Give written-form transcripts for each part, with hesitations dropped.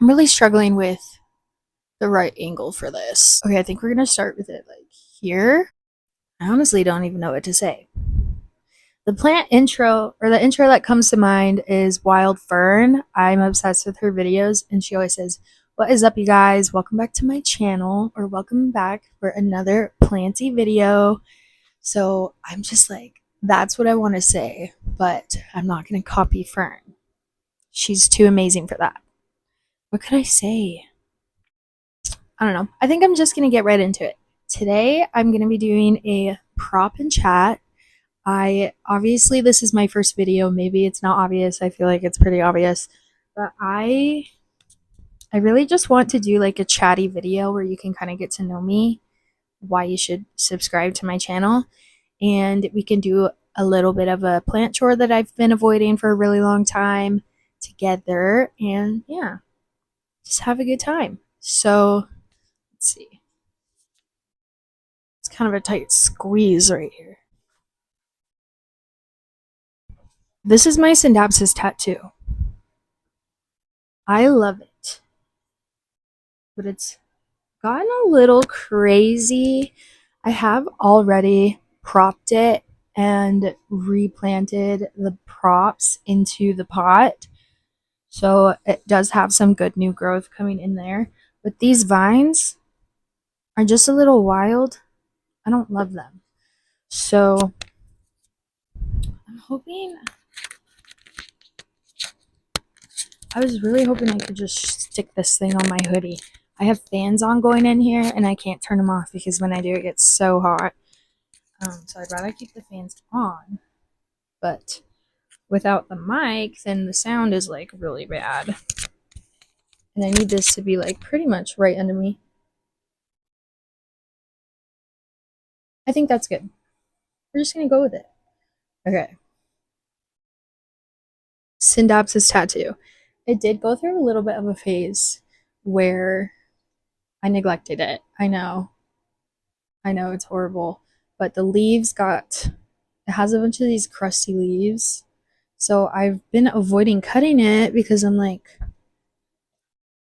I'm really struggling with the right angle for this. Okay, I think we're gonna start with it like here. I honestly don't even know what to say. The plant intro, or the intro that comes to mind, is Wild Fern. I'm obsessed with her videos, and she always says, "What is up, you guys? Welcome back to my channel, or welcome back for another planty video." So I'm just like, that's what I want to say, but I'm not gonna copy Fern. She's too amazing for that. What could I say? I don't know. I think I'm just going to get right into it. Today, I'm going to be doing a prop and chat. Obviously, this is my first video. Maybe it's not obvious. I feel like it's pretty obvious. But I really just want to do like a chatty video where you can kind of get to know me, why you should subscribe to my channel, and we can do a little bit of a plant chore that I've been avoiding for a really long time together, and yeah, just have a good time. So, let's see. It's kind of a tight squeeze right here. This is my synapses tattoo. I love it, but it's gotten a little crazy. I have already propped it and replanted the props into the pot. So it does have some good new growth coming in there. But these vines are just a little wild. I don't love them. So I'm hoping, I was really hoping I could just stick this thing on my hoodie. I have fans on going in here and I can't turn them off because when I do it gets so hot. So I'd rather keep the fans on. But without the mic, then the sound is like really bad. And I need this to be like pretty much right under me. I think that's good. We're just gonna go with it. Okay. Synapses tattoo. It did go through a little bit of a phase where I neglected it. I know it's horrible. But the leaves got, it has a bunch of these crusty leaves. So I've been avoiding cutting it because I'm like,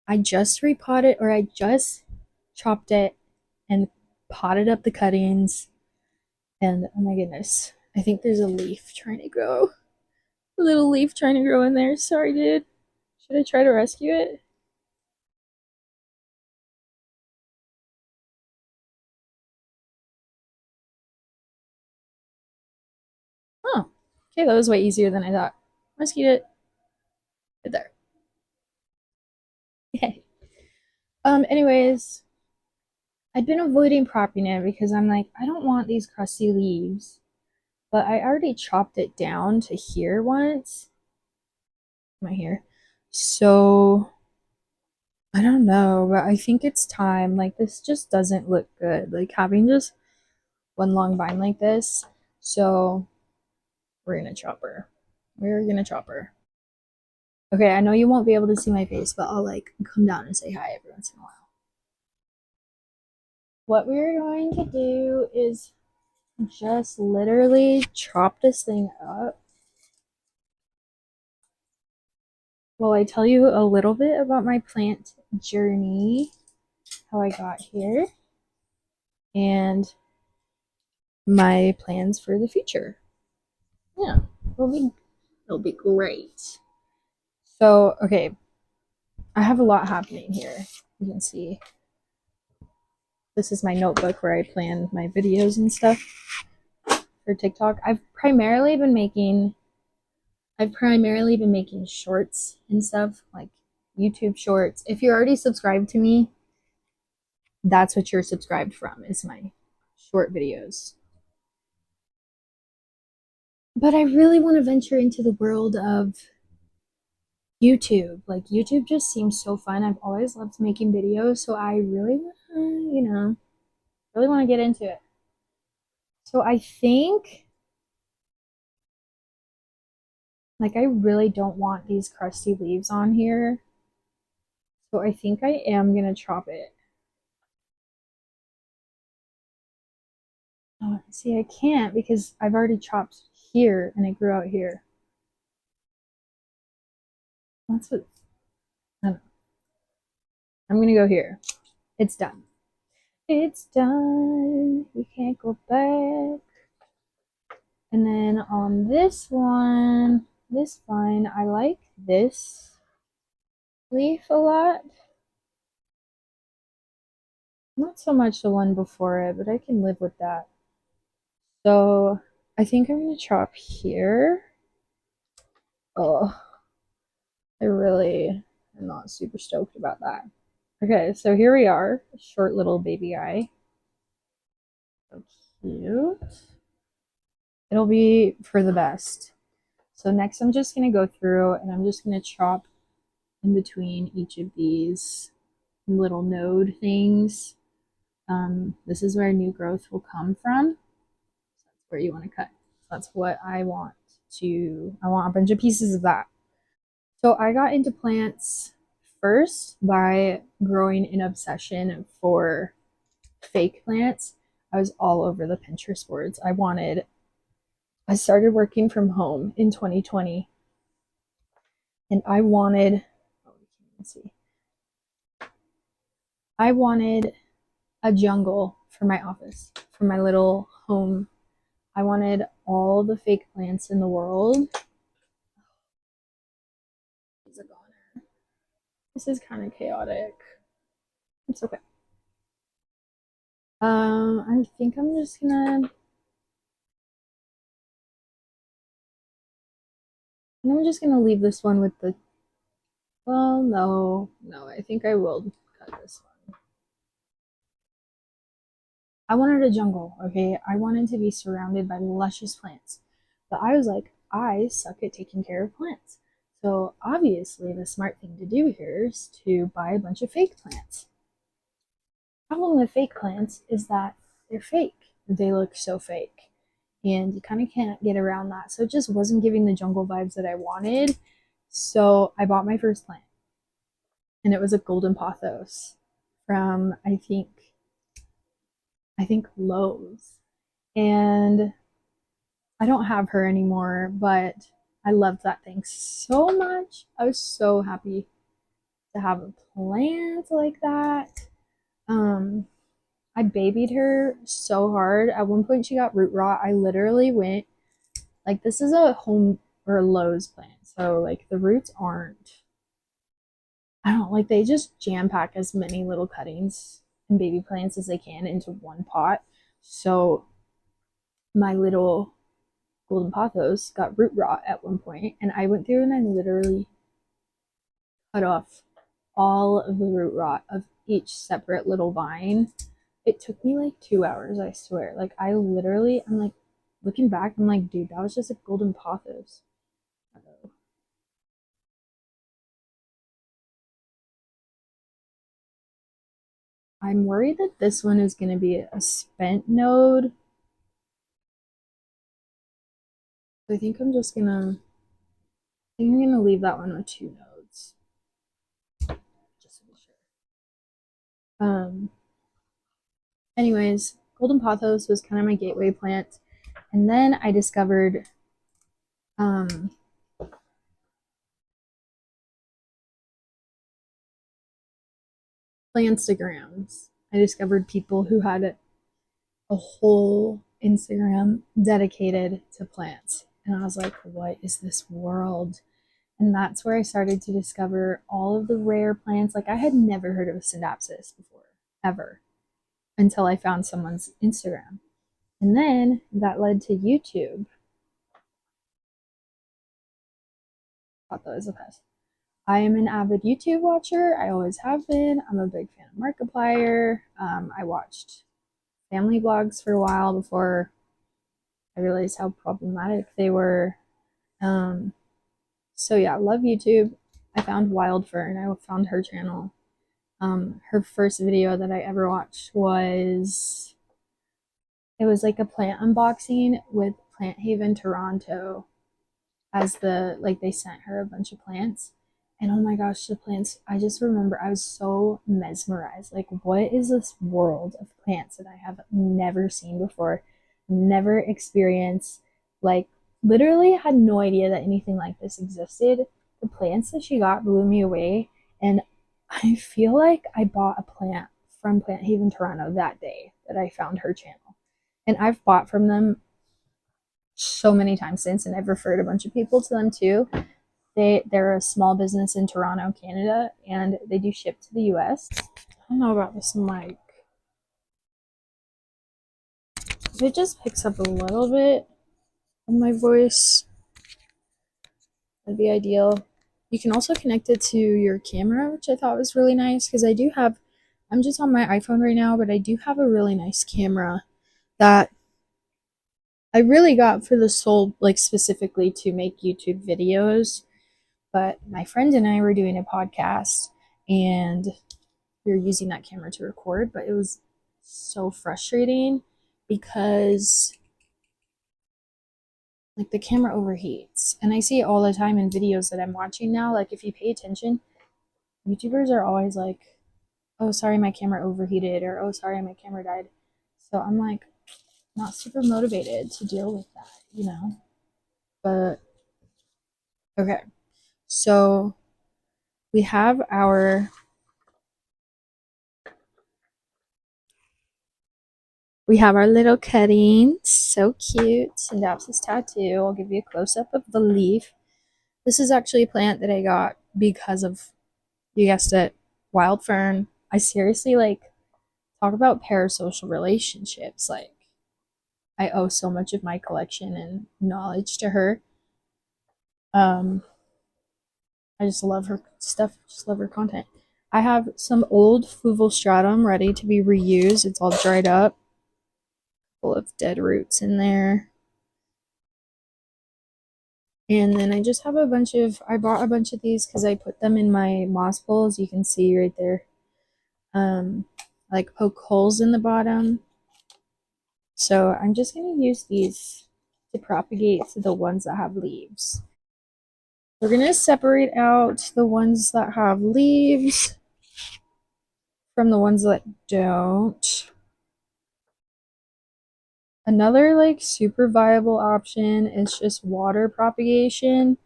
I just repotted, or I just chopped it and potted up the cuttings. And oh my goodness, I think there's a leaf trying to grow. A little leaf trying to grow in there. Sorry, dude. Should I try to rescue it? Oh, okay, that was way easier than I thought. Rescued it. Right there. Yay. Anyways, I'd been avoiding propping it because I'm like, I don't want these crusty leaves. But I already chopped it down to here once. Right here. So I don't know, but I think it's time. Like, this just doesn't look good. Like, having just one long vine like this. So we're gonna chop her. We're gonna chop her. Okay, I know you won't be able to see my face, but I'll like come down and say hi every once in a while. What we're going to do is just literally chop this thing up. Well, I tell you a little bit about my plant journey, how I got here, and my plans for the future. Yeah, it'll be great. So, okay, I have a lot happening here. You can see this is my notebook where I plan my videos and stuff for TikTok. I've primarily been making shorts and stuff, like YouTube shorts. If you're already subscribed to me, that's what you're subscribed from, is my short videos. But I really want to venture into the world of YouTube. Like, YouTube just seems so fun. I've always loved making videos, so I really want to, really want to get into it. So I think, like, I really don't want these crusty leaves on here. So I think I am going to chop it. Oh, see, I can't because I've already chopped here and it grew out here. That's what, I don't know. I'm gonna go here. It's done. It's done. We can't go back. And then on this one, this vine, I like this leaf a lot. Not so much the one before it, but I can live with that. So I think I'm gonna chop here. Oh, I really am not super stoked about that. Okay, so here we are, short little baby eye. So cute. It'll be for the best. So next I'm just gonna go through and I'm just gonna chop in between each of these little node things. This is where new growth will come from. So that's where you want to cut. That's what I want I want a bunch of pieces of that. So I got into plants first by growing an obsession for fake plants. I was all over the Pinterest boards. I started working from home in 2020 and I wanted, oh, you can't even see. I wanted a jungle for my office, for my little home. I wanted all the fake plants in the world. He's a goner. This is kind of chaotic. It's okay. I think I'm just gonna leave this one with the, well, no, I think I will cut this one. I wanted a jungle, okay? I wanted to be surrounded by luscious plants. But I was like, I suck at taking care of plants. So obviously the smart thing to do here is to buy a bunch of fake plants. The problem with fake plants is that they're fake. They look so fake. And you kind of can't get around that. So it just wasn't giving the jungle vibes that I wanted. So I bought my first plant. And it was a golden pothos from I think Lowe's. And I don't have her anymore, but I loved that thing so much. I was so happy to have a plant like that. Um, I babied her so hard. At one point, she got root rot. I literally went, like, this is a home or a Lowe's plant. So, like, the roots aren't, I don't like, they just jam pack as many little cuttings and baby plants as they can into one pot. So, my little golden pothos got root rot at one point, and I went through and I literally cut off all of the root rot of each separate little vine. It took me like 2 hours, I swear. Like, I'm like, looking back, I'm like, dude, that was just a golden pothos. Uh-oh. I'm worried that this one is going to be a spent node. I think I'm gonna leave that one with 2 nodes, just to be sure. Anyways, golden pothos was kind of my gateway plant, and then I discovered um Plantstagrams. I discovered people who had a whole Instagram dedicated to plants. And I was like, what is this world? And that's where I started to discover all of the rare plants. Like, I had never heard of a synapsis before, ever, until I found someone's Instagram. And then that led to YouTube. I thought that was a pest. I am an avid YouTube watcher. I always have been. I'm a big fan of Markiplier. I watched family vlogs for a while before I realized how problematic they were. So yeah, love YouTube. I found Wild Fern. I found her channel. Her first video that I ever watched was, it was like a plant unboxing with Plant Haven Toronto as the, like, they sent her a bunch of plants. And oh my gosh, the plants, I just remember I was so mesmerized. Like, what is this world of plants that I have never seen before, never experienced? Like, literally had no idea that anything like this existed. The plants that she got blew me away. And I feel like I bought a plant from Plant Haven Toronto that day that I found her channel. And I've bought from them so many times since, and I've referred a bunch of people to them too. They're a small business in Toronto, Canada, and they do ship to the US. I don't know about this mic. If it just picks up a little bit of my voice, that'd be ideal. You can also connect it to your camera, which I thought was really nice because I'm just on my iPhone right now, but I do have a really nice camera that I really got for the sole, like specifically to make YouTube videos. But my friend and I were doing a podcast and we were using that camera to record, but it was so frustrating because like the camera overheats. And I see it all the time in videos that I'm watching now. Like if you pay attention, YouTubers are always like, oh, sorry, my camera overheated, or oh, sorry, my camera died. So I'm like, not super motivated to deal with that, you know? But okay, so we have our little cuttings. So cute. Synapsis tattoo. I'll give you a close up of the leaf. This is actually a plant that I got because of, you guessed it, wild fern. I seriously like talk about parasocial relationships. Like I owe so much of my collection and knowledge to her. Um, I just love her stuff, just love her content. I have some old Fluval stratum ready to be reused. It's all dried up, full of dead roots in there. And then I just have I bought a bunch of these because I put them in my moss bowls. You can see right there. Like poke holes in the bottom. So I'm just going to use these to propagate to the ones that have leaves. We're going to separate out the ones that have leaves from the ones that don't. Another like super viable option is just water propagation.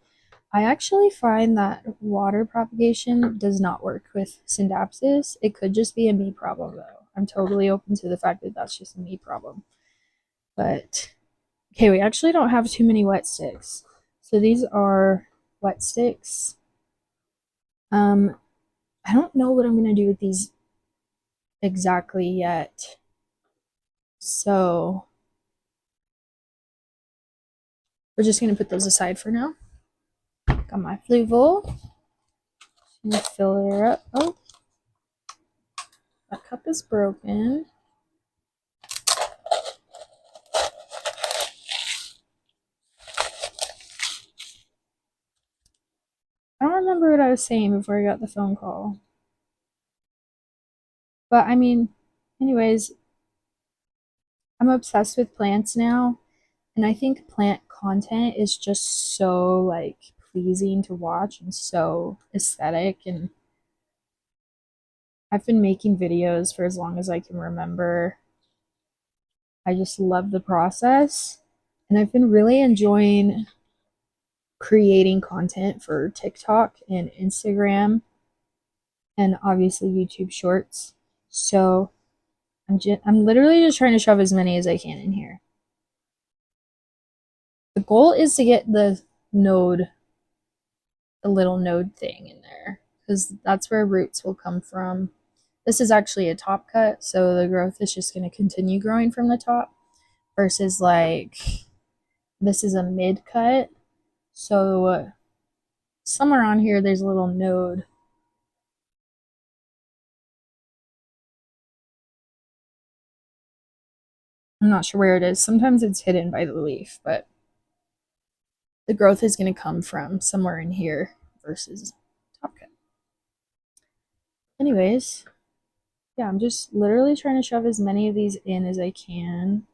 I actually find that water propagation does not work with syndapsis. It could just be a me problem though. I'm totally open to the fact that that's just a me problem. But okay, we actually don't have too many wet sticks. So these are wet sticks. I don't know what I'm gonna do with these exactly yet. So we're just gonna put those aside for now. Got my fluval. Gonna fill her up. Oh, that cup is broken. I don't remember what I was saying before I got the phone call. But I mean, anyways, I'm obsessed with plants now. And I think plant content is just so like pleasing to watch and so aesthetic. And I've been making videos for as long as I can remember. I just love the process. And I've been really enjoying creating content for TikTok and Instagram and obviously YouTube Shorts. So I'm literally just trying to shove as many as I can in here. The goal is to get the little node thing in there because that's where roots will come from. This is actually a top cut, so the growth is just going to continue growing from the top versus like this is a mid cut. So somewhere on here there's a little node. I'm not sure where it is. Sometimes it's hidden by the leaf, but the growth is going to come from somewhere in here versus top cut. Anyways, yeah, I'm just literally trying to shove as many of these in as I can.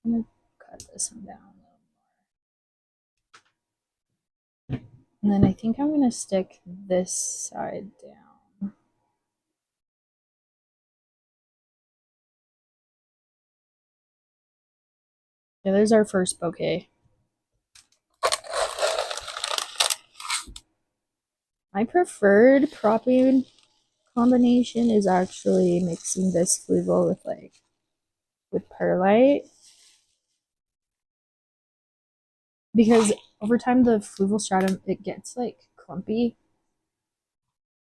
I'm gonna cut this one down a little more. And then I think I'm gonna stick this side down. Yeah, there's our first bouquet. My preferred propping combination is actually mixing this fluval with perlite, because over time the fluval stratum, it gets like clumpy.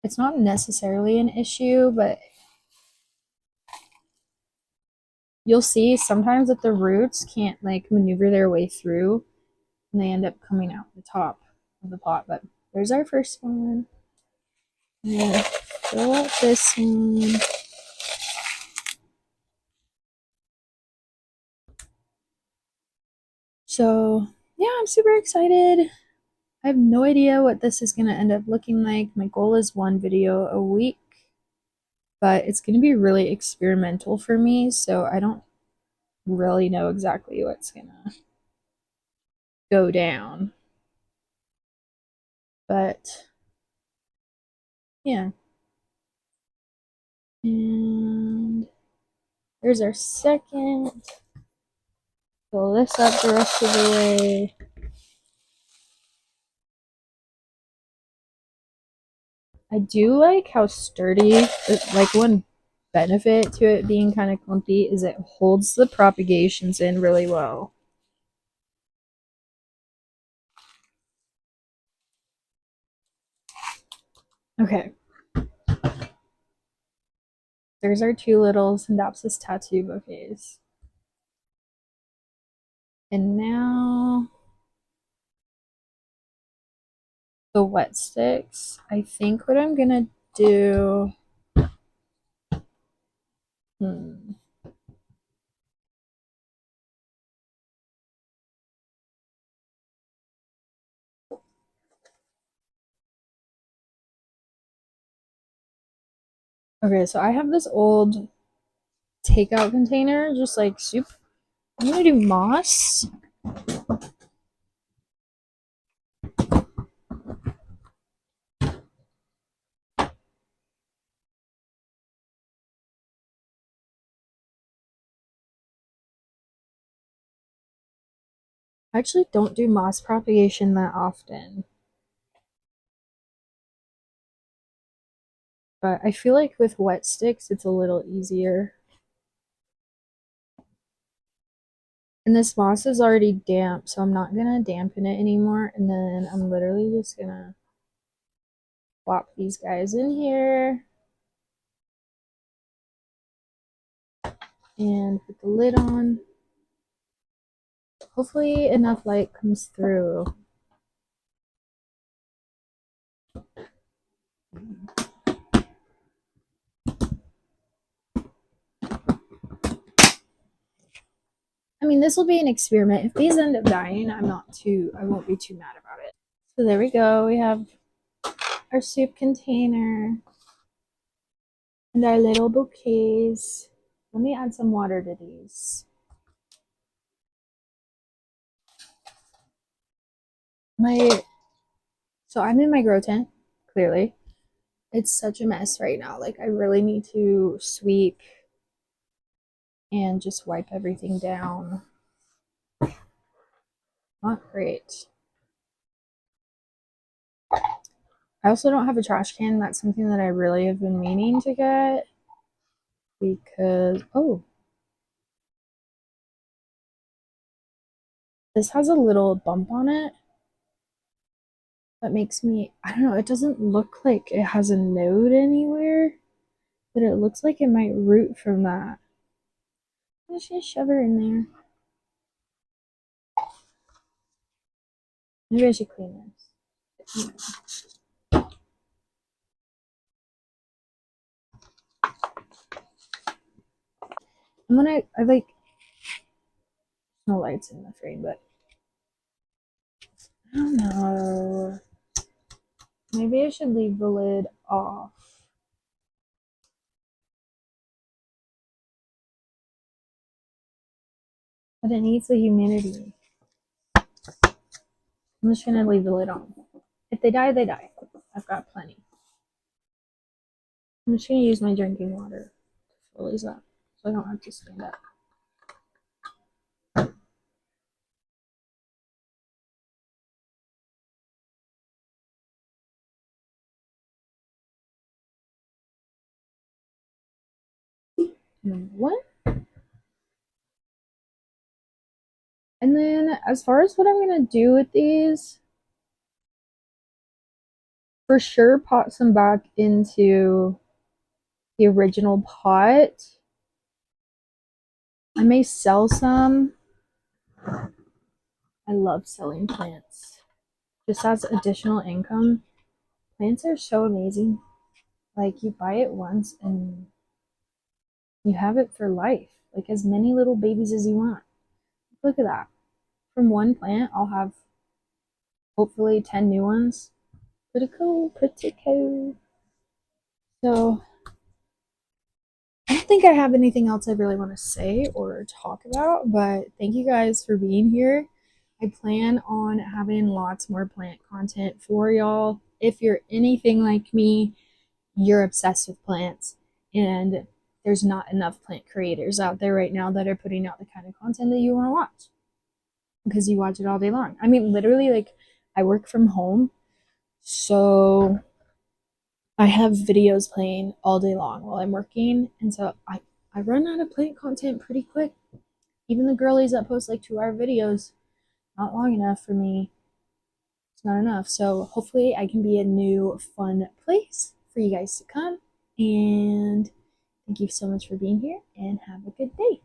It's not necessarily an issue, but you'll see sometimes that the roots can't like maneuver their way through and they end up coming out the top of the pot. But there's our first one. And fill out this one. So yeah, I'm super excited. I have no idea what this is going to end up looking like. My goal is one video a week, but it's going to be really experimental for me, so I don't really know exactly what's going to go down. But yeah. And there's our second. Fill this up the rest of the way. I do like how sturdy, like one benefit to it being kind of clumpy is it holds the propagations in really well. Okay. There's our two little Syndapsis tattoo bouquets. And now the wet sticks. I think what I'm gonna do. Hmm. Okay, so I have this old takeout container, just like soup. I'm gonna do moss. I actually don't do moss propagation that often, but I feel like with wet sticks it's a little easier. And this moss is already damp, so I'm not gonna dampen it anymore. And then I'm literally just gonna plop these guys in here and put the lid on. Hopefully enough light comes through. I mean, this will be an experiment. If these end up dying, I won't be too mad about it. So there we go. We have our soup container and our little bouquets. Let me add some water to these. So I'm in my grow tent, clearly. It's such a mess right now. Like, I really need to sweep and just wipe everything down. Not great. I also don't have a trash can. That's something that I really have been meaning to get because, oh, this has a little bump on it that makes me, I don't know, it doesn't look like it has a node anywhere, but it looks like it might root from that. I'm just gonna shove her in there. Maybe I should clean this. I like, no lights in the frame, but I don't know. Maybe I should leave the lid off. But it needs the humidity. I'm just gonna leave the lid on. If they die, they die. I've got plenty. I'm just gonna use my drinking water to fill these up so I don't have to stand up. What? And then as far as what I'm gonna do with these, for sure pot some back into the original pot. I may sell some. I love selling plants. Just as additional income. Plants are so amazing. Like you buy it once and you have it for life. Like as many little babies as you want. Look at that. From one plant, I'll have hopefully 10 new ones. Pretty cool, pretty cool. So I don't think I have anything else I really want to say or talk about, but thank you guys for being here. I plan on having lots more plant content for y'all. If you're anything like me, you're obsessed with plants, and there's not enough plant creators out there right now that are putting out the kind of content that you want to watch because you watch it all day long. I mean, literally, like, I work from home, so I have videos playing all day long while I'm working, and so I run out of plant content pretty quick. Even the girlies that post like 2 hour videos, not long enough for me. It's not enough. So hopefully I can be a new fun place for you guys to come. And thank you so much for being here and have a good day.